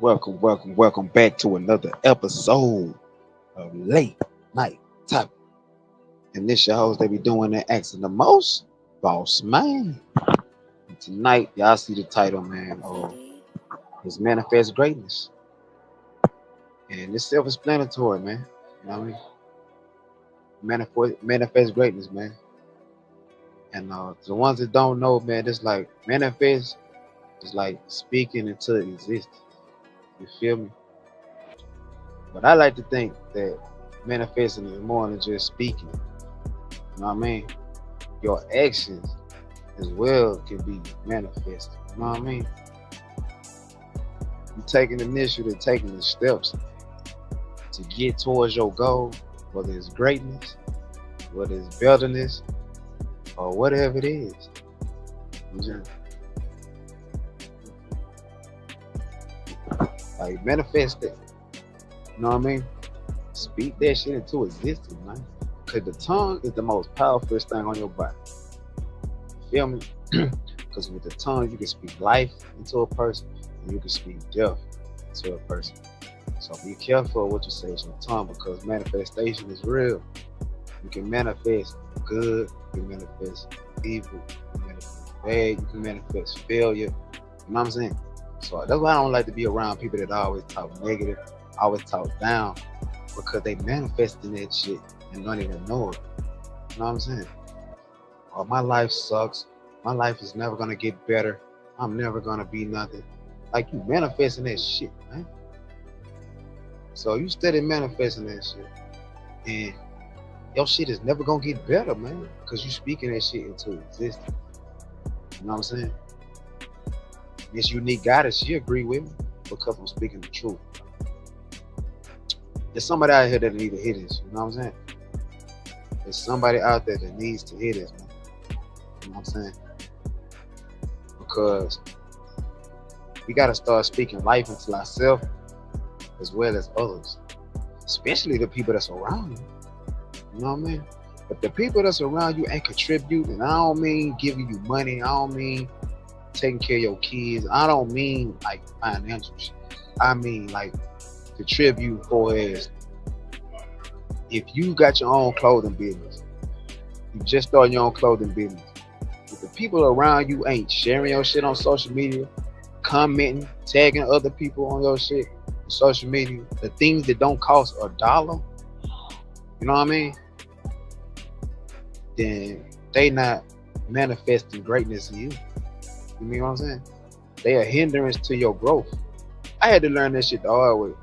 Welcome back to another episode of Late Night Topicz. And this your host they be doing that asking the most, Bossmane. And tonight, y'all see the title, man. It's Manifest Greatness. And it's self-explanatory, man. You know what I mean? Manifest greatness, man. And the ones that don't know, man, it's like manifest is like speaking into existence. You feel me? But I like to think that manifesting is more than just speaking. You know what I mean? Your actions as well can be manifested. You know what I mean? You taking the initiative, taking the steps to get towards your goal, whether it's greatness, whether it's betterness, or whatever it is. Like manifest it. You know what I mean? Speak that shit into existence, man. Because the tongue is the most powerful thing on your body. Feel me? Because with the tongue, you can speak life into a person, and you can speak death to a person. So be careful of what you say to your tongue, because manifestation is real. You can manifest good, you can manifest evil, you can manifest bad, you can manifest failure. You know what I'm saying? So that's why I don't like to be around people that always talk negative, always talk down, because they manifesting that shit and don't even know it. You know what I'm saying? Oh, my life sucks. My life is never gonna get better. I'm never gonna be nothing. Like, you manifesting that shit, man. So you steady manifesting that shit, and your shit is never gonna get better, man, because you speaking that shit into existence. You know what I'm saying? This unique goddess, she agree with me because I'm speaking the truth. There's somebody out here that need to hear this. You know what I'm saying? There's somebody out there that needs to hear this, man. You know what I'm saying? Because we gotta start speaking life into ourselves as well as others, especially the people that's around you. You know what I mean? But the people that's around you ain't contributing. I don't mean giving you money. I don't mean taking care of your kids. I don't mean like financial shit. I mean like contribute for as if you got your own clothing business, you just started your own clothing business. If the people around you ain't sharing your shit on social media, commenting, tagging other people on your shit on social media, the things that don't cost $1, you know what I mean? Then they not manifesting greatness in you. You mean what I'm saying? They are hindrance to your growth. I had to learn this shit the hard way. You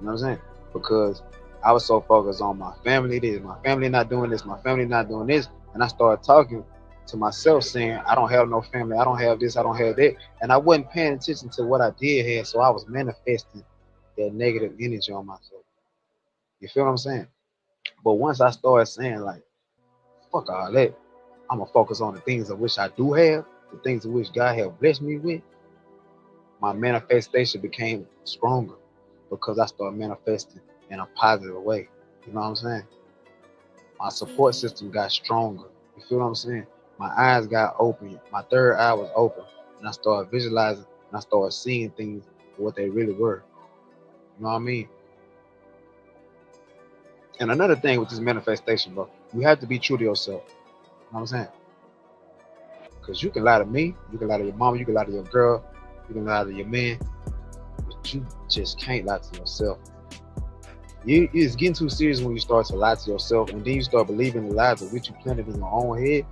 know what I'm saying? Because I was so focused on my family, my family not doing this, my family not doing this. And I started talking to myself saying, I don't have no family, I don't have this, I don't have that. And I wasn't paying attention to what I did have, so I was manifesting that negative energy on myself. You feel what I'm saying? But once I started saying like, fuck all that, I'm gonna focus on the things of which I do have, the things of which God have blessed me with, my manifestation became stronger because I started manifesting in a positive way. You know what I'm saying? My support system got stronger. You feel what I'm saying? My eyes got open. My third eye was open. And I started visualizing and I started seeing things for what they really were. You know what I mean? And another thing with this manifestation, bro, you have to be true to yourself. You know what I'm saying? Because you can lie to me, you can lie to your mama, you can lie to your girl, you can lie to your man, but you just can't lie to yourself. It's getting too serious when you start to lie to yourself, and then you start believing the lies of which you planted in your own head.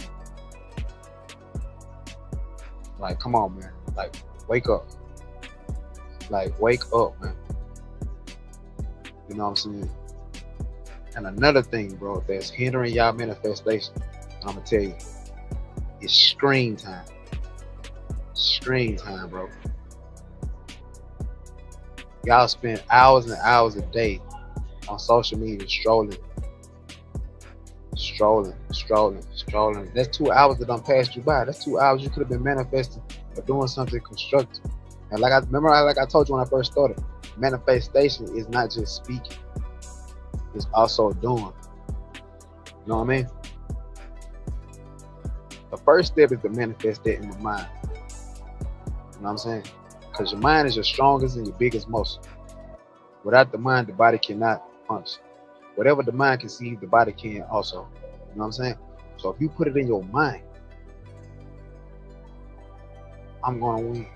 Like, come on, man. Like, wake up. Like, wake up, man. You know what I'm saying? And another thing, bro, that's hindering y'all manifestation, I'm gonna tell you, is screen time. Screen time, bro. Y'all spend hours and hours a day on social media strolling. That's 2 hours that done passed you by. That's 2 hours you could have been manifesting or doing something constructive. And like I told you when I first started, manifestation is not just speaking. It's also doing. You know what I mean? The first step is to manifest that in the mind. You know what I'm saying? Because your mind is your strongest and your biggest muscle. Without the mind, the body cannot function. Whatever the mind can see, the body can also. You know what I'm saying? So if you put it in your mind, I'm gonna win.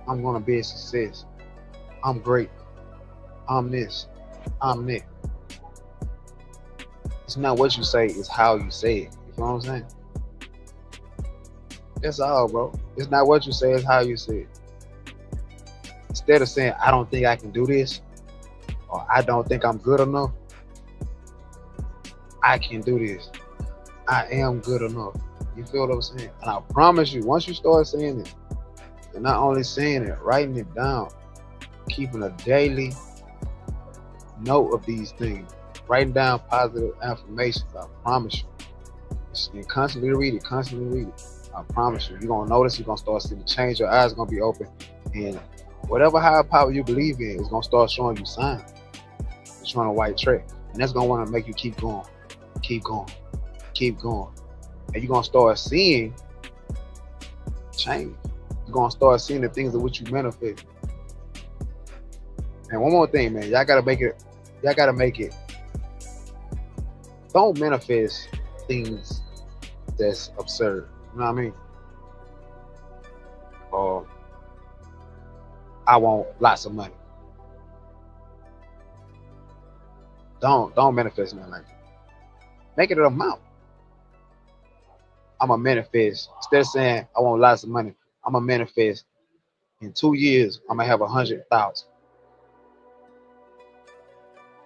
I'm gonna be a success. I'm great. I'm this. I'm that. It's not what you say, it's how you say it. You know what I'm saying? That's all, bro. It's not what you say, it's how you say it. Instead of saying, I don't think I can do this, or I don't think I'm good enough, I can do this. I am good enough. You feel what I'm saying? And I promise you, once you start saying it, and not only saying it, writing it down, keeping a daily note of these things, writing down positive affirmations, I promise you. And constantly read it, constantly read it. I promise you, you're gonna notice, you're gonna start seeing the change, your eyes are gonna be open, and whatever higher power you believe in is gonna start showing you signs. It's on a white track. And that's gonna wanna make you keep going, keep going, keep going. And you're gonna start seeing change. You're gonna start seeing the things of which you manifest. And one more thing, man, y'all gotta make it. Don't manifest things that's absurd. You know what I mean? Or I want lots of money. Don't manifest nothing like that. Make it an amount. I'm gonna manifest. Instead of saying I want lots of money, I'm gonna manifest in 2 years. I'm gonna have 100,000.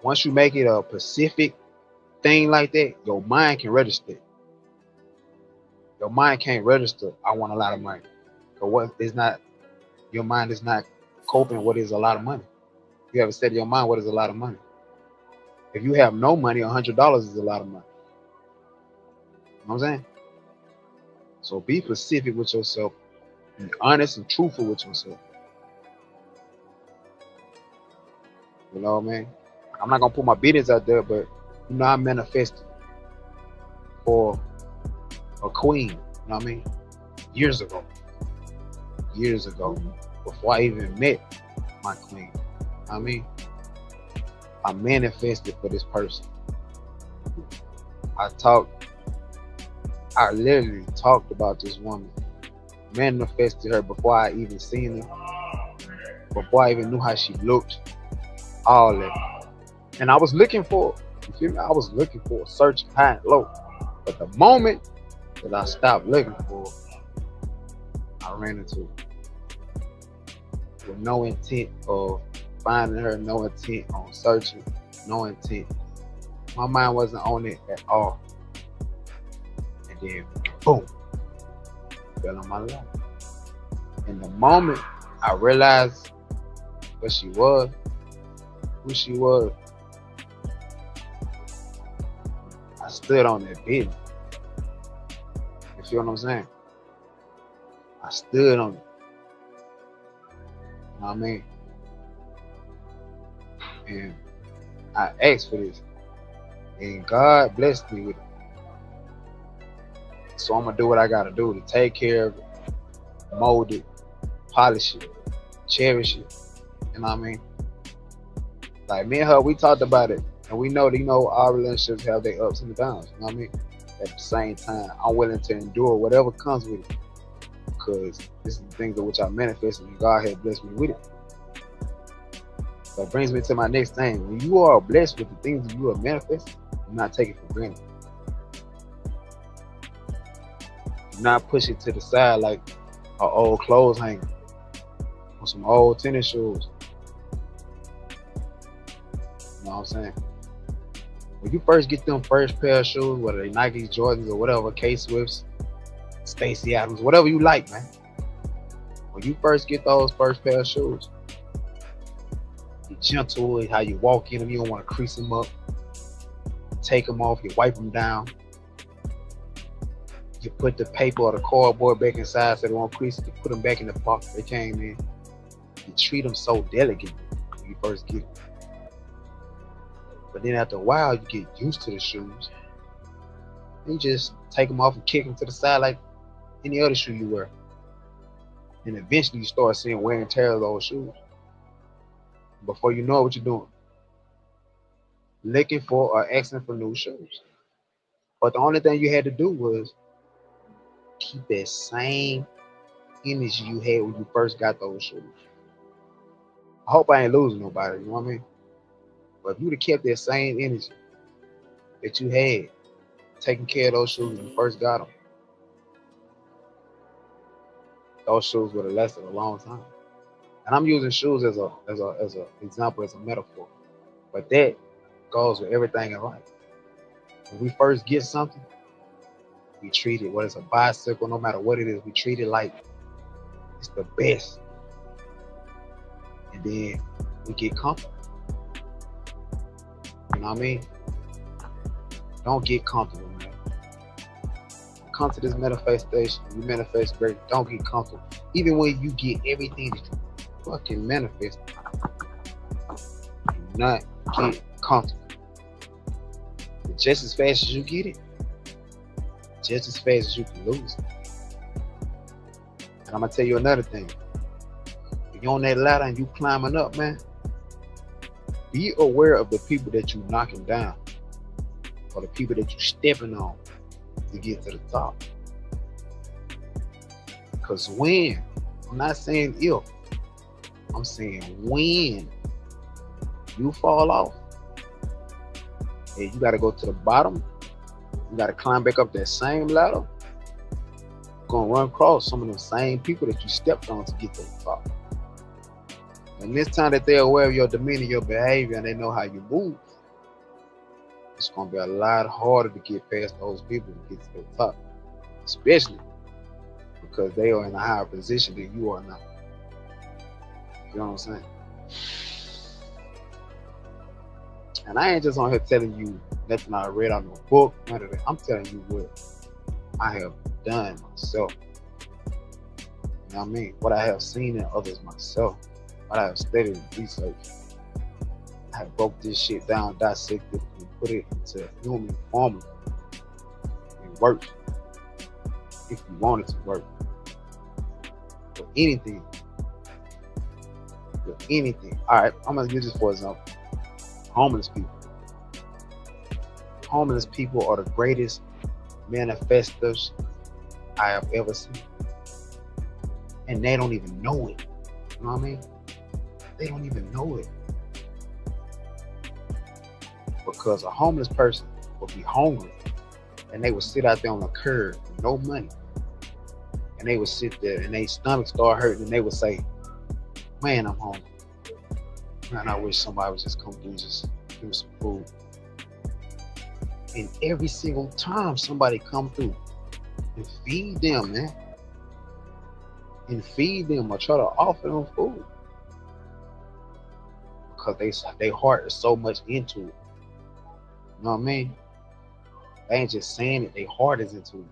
Once you make it a specific thing like that, your mind can register. Your mind can't register, I want a lot of money. But what is not, your mind is not coping what is a lot of money. You ever said to your mind, what is a lot of money? If you have no money, $100 is a lot of money. You know what I'm saying? So be specific with yourself. Be honest and truthful with yourself. You know what I mean? I'm not gonna put my business out there, but you know I manifested for a queen. You know what I mean? Years ago, before I even met my queen. You know what I mean? I manifested for this person. I literally talked about this woman, manifested her before I even seen her, before I even knew how she looked, all that. And I was looking for, you feel me? I was looking for, searching high and low. But the moment that I stopped looking for, I ran into her. With no intent of finding her, no intent on searching, no intent. My mind wasn't on it at all. And then, boom, fell on my lap. And the moment I realized what she was, who she was, I stood on that business. You feel what I'm saying? I stood on it. You know what I mean? And I asked for this. And God blessed me with it. So I'm gonna do what I gotta do to take care of it, mold it, polish it, cherish it. You know what I mean? Like me and her, we talked about it. And we know that, you know, our relationships have their ups and downs. You know what I mean? At the same time, I'm willing to endure whatever comes with it. Because this is the things of which I manifested and God had blessed me with it. So it brings me to my next thing. When you are blessed with the things that you are manifesting, do not take it for granted. Do not push it to the side like an old clothes hanger or some old tennis shoes. You know what I'm saying? When you first get them first pair of shoes, whether they Nike, Jordans, or whatever, K-Swifts, Stacey Adams, whatever you like, man. When you first get those first pair of shoes, be gentle with how you walk in them. You don't want to crease them up. Take them off, you wipe them down. You put the paper or the cardboard back inside so they won't crease. You put them back in the box they came in. You treat them so delicately when you first get them. But then after a while, you get used to the shoes. You just take them off and kick them to the side like any other shoe you wear. And eventually you start seeing wear and tear of those shoes. Before you know what you're doing, looking for or asking for new shoes. But the only thing you had to do was keep that same energy you had when you first got those shoes. I hope I ain't losing nobody, you know what I mean? But if you'd have kept that same energy that you had taking care of those shoes when you first got them, those shoes would have lasted a long time. And I'm using shoes as a example, as a metaphor. But that goes with everything in life. When we first get something, we treat it, whether it's a bicycle, no matter what it is, we treat it like it's the best. And then we get comfortable. You know what I mean? Don't get comfortable, man. Come to this manifestation. You manifest great. Don't get comfortable. Even when you get everything that you fucking manifest, do not get comfortable. But just as fast as you get it, just as fast as you can lose it. And I'm gonna tell you another thing. If you're on that ladder and you climbing up, man, be aware of the people that you knocking down, or the people that you stepping on to get to the top. Because when, I'm not saying if, I'm saying when you fall off, and you got to go to the bottom, you got to climb back up that same ladder, you're going to run across some of the same people that you stepped on to get to the top. And this time that they're aware of your demeanor, your behavior, and they know how you move, it's going to be a lot harder to get past those people to get to the top. Especially because they are in a higher position than you are now. You know what I'm saying? And I ain't just on here telling you nothing I read on no book, none of that. I'm telling you what I have done myself. You know what I mean? What I have seen in others myself. What I have studied and researched. I have broke this shit down, dissected it, and put it into human formula. It works. If you want it to work. For anything. For anything. Alright, I'm going to use this for example. Homeless people. Homeless people are the greatest manifestors I have ever seen. And they don't even know it. You know what I mean? They don't even know it. Because a homeless person would be hungry and they would sit out there on the curb with no money. And they would sit there and their stomach start hurting and they would say, man, I'm hungry. Man, I wish somebody would just come through and just give me some food. And every single time somebody come through and feed them, man. And feed them or try to offer them food. Because their heart is so much into it. You know what I mean? They ain't just saying it, their heart is into it.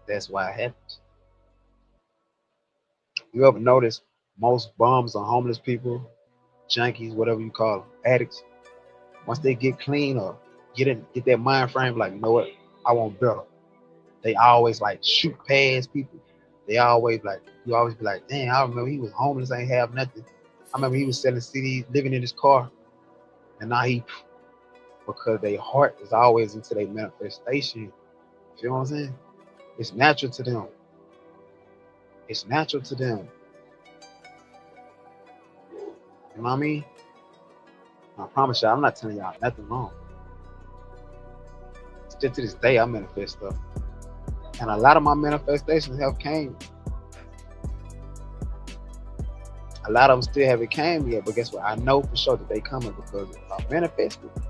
That's why it happens. You ever notice most bums are homeless people, junkies, whatever you call them, addicts? Once they get clean or get that mind frame, like, you know what, I want better. They always like shoot past people. They always like, you always be like, damn, I remember he was homeless, ain't have nothing. I remember he was selling CDs, living in his car, and now because their heart is always into their manifestation. You feel what I'm saying? It's natural to them. It's natural to them. You know what I mean? I promise y'all, I'm not telling y'all nothing wrong. Still to this day, I manifest stuff. And a lot of my manifestations have came. A lot of them still haven't came yet, but guess what? I know for sure that they coming because if I manifest it,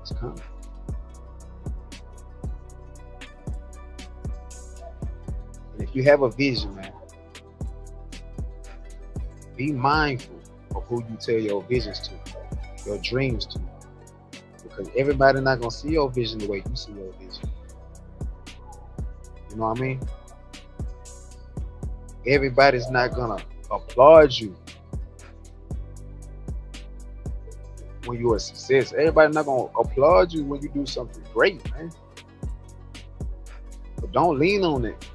it's coming. And if you have a vision, man, be mindful of who you tell your visions to, your dreams to. Because everybody's not going to see your vision the way you see your vision. You know what I mean? Everybody's not going to applaud you when you're a success. Everybody's not going to applaud you when you do something great, man. But don't lean on it.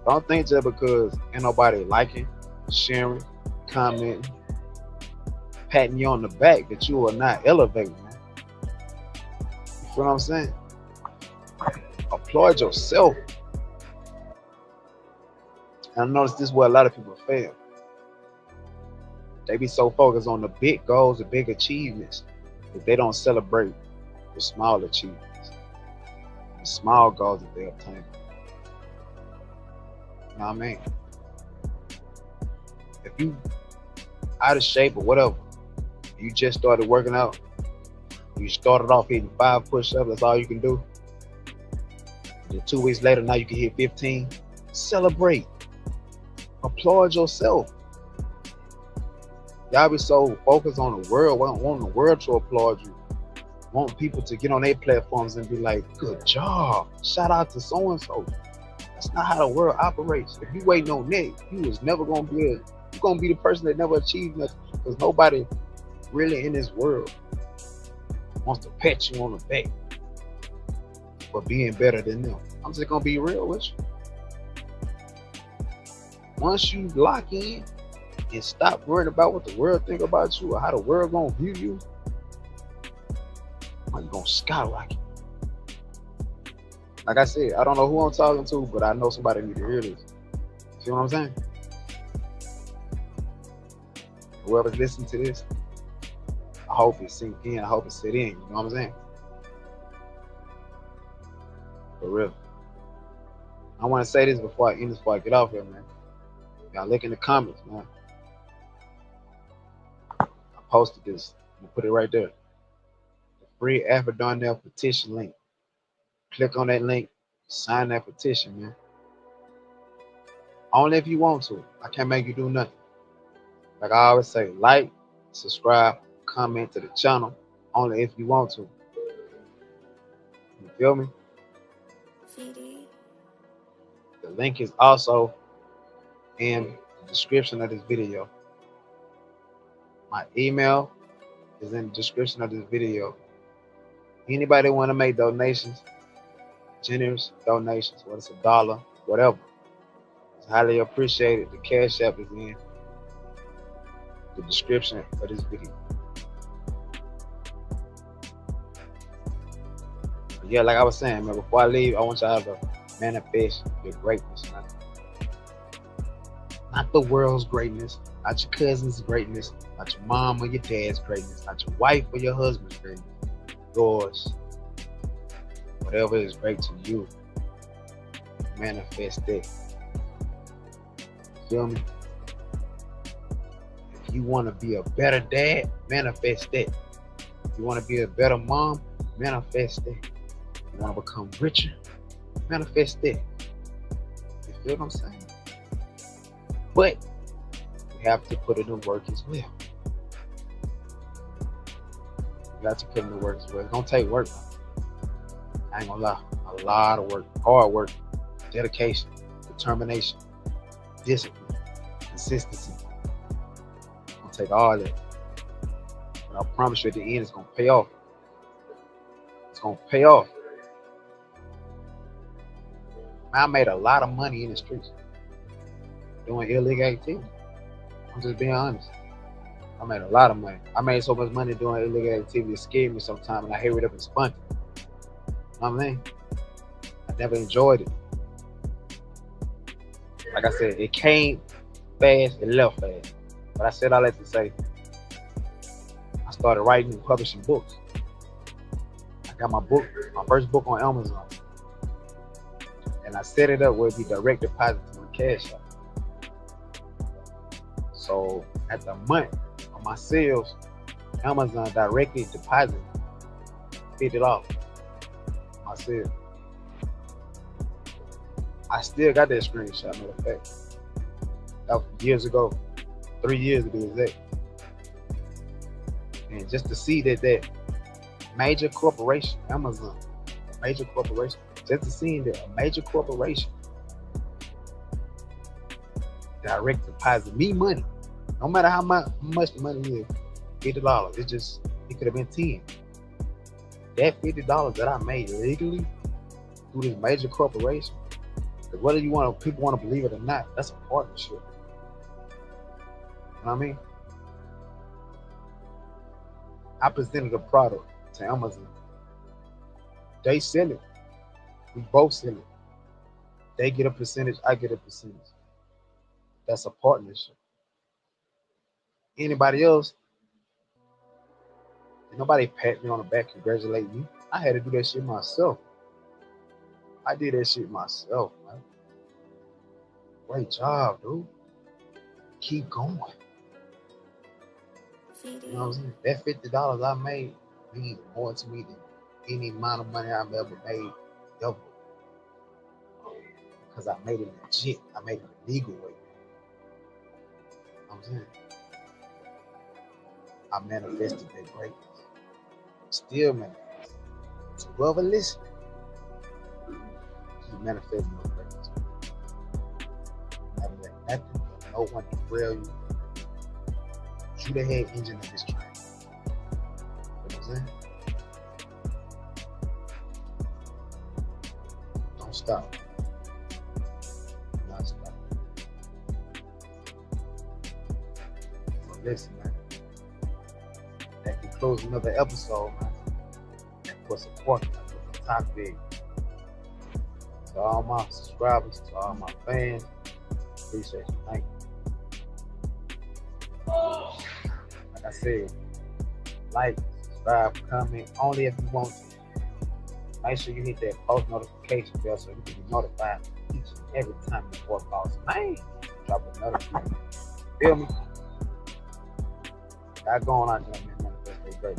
Don't think just because ain't nobody liking, sharing, commenting, patting you on the back that you are not elevating, man. You feel what I'm saying? Applaud yourself. And I notice this is where a lot of people fail. They be so focused on the big goals, the big achievements, that they don't celebrate the small achievements, the small goals that they obtain. You know what I mean? If you out of shape or whatever, you just started working out, you started off hitting 5 push-ups, that's all you can do. And then 2 weeks later, now you can hit 15. Celebrate. Applaud yourself. Y'all be so focused on the world, wanting the world to applaud you. Want people to get on their platforms and be like, good job. Shout out to so-and-so. That's not how the world operates. If you waiting on that, you was never going to be you're going to be the person that never achieved nothing. Because nobody really in this world wants to pat you on the back for being better than them. I'm just going to be real with you. Once you lock in and stop worrying about what the world think about you or how the world gonna view you, you're gonna skyrocket. Like I said, I don't know who I'm talking to, but I know somebody need to hear this. See what I'm saying? Whoever's listening to this, I hope it sink in. I hope it sit in. You know what I'm saying? For real. I want to say this before I end this, before I get off here, man. Y'all look in the comments, man. I posted this. I'm gonna put it right there. The free Afro Darnell petition link. Click on that link. Sign that petition, man. Only if you want to. I can't make you do nothing. Like I always say, like, subscribe, comment to the channel. Only if you want to. You feel me? The link is also in the description of this video. My email is in the description of this video. Anybody want to make donations, generous donations, whether it's $1, whatever, it's highly appreciated. The Cash App is in the description of this video. But yeah, like I was saying, man, before I leave, I want y'all to manifest your greatness, man. Not the world's greatness, not your cousin's greatness, not your mom or your dad's greatness, not your wife or your husband's greatness. Yours. Whatever is great to you, manifest it. Feel me? If you want to be a better dad, manifest it. If you want to be a better mom, manifest it. If you want to become richer, manifest it. You feel what I'm saying? But you have to put in the work as well. You got to put in the work as well. It's gonna take work. I ain't gonna lie. A lot of work, hard work, dedication, determination, discipline, consistency. It's gonna take all that. But I promise you at the end it's gonna pay off. It's gonna pay off. I made a lot of money in the streets doing illegal activity. I'm just being honest. I made a lot of money. I made so much money doing illegal activity, it scared me sometimes, and I hurried up and spun it. You know what I mean? I never enjoyed it. Like I said, it came fast, it left fast. But I said all that to say, I started writing and publishing books. I got my first book on Amazon. And I set it up where it'd be direct deposit to my Cash App. So at the month of my sales, Amazon directly deposited $50 my sales. I still got that screenshot, matter of fact. That was years ago, 3 years to be exact. And just to see that major corporation, Amazon, major corporation, just to see that a major corporation direct deposit me money, no matter how much the money is, $50. It could have been 10. That $50 that I made legally through this major corporation Whether people want to believe it or not, that's a partnership. You know what I mean? I presented a product to Amazon. They sell it. We both sell it. They get a percentage, I get a percentage. That's a partnership. Anybody else, nobody pat me on the back, congratulate me. I had to do that shit myself. I did that shit myself, man. Great job, dude. Keep going. You know what I'm saying? That $50 I made means more to me than any amount of money I've ever made, ever. Because I made it legit. I made it a legal way. You know what I'm saying? I manifested that greatness. Still manifest. So whoever listening, keep manifesting your greatness. Never let nothing or no one derail you. You the head engine of this train. You know what I'm saying? Don't stop. Not stop. But listen, man. That concludes another episode, man. And for support, man, for the topic. To all my subscribers, to all my fans, appreciate you. Thank you. Like I said, like, subscribe, comment, only if you want to. Make sure you hit that post notification bell so you can be notified each and every time you boy Bossmane drop another video. Feel me? Got going on, man. Manifest that great.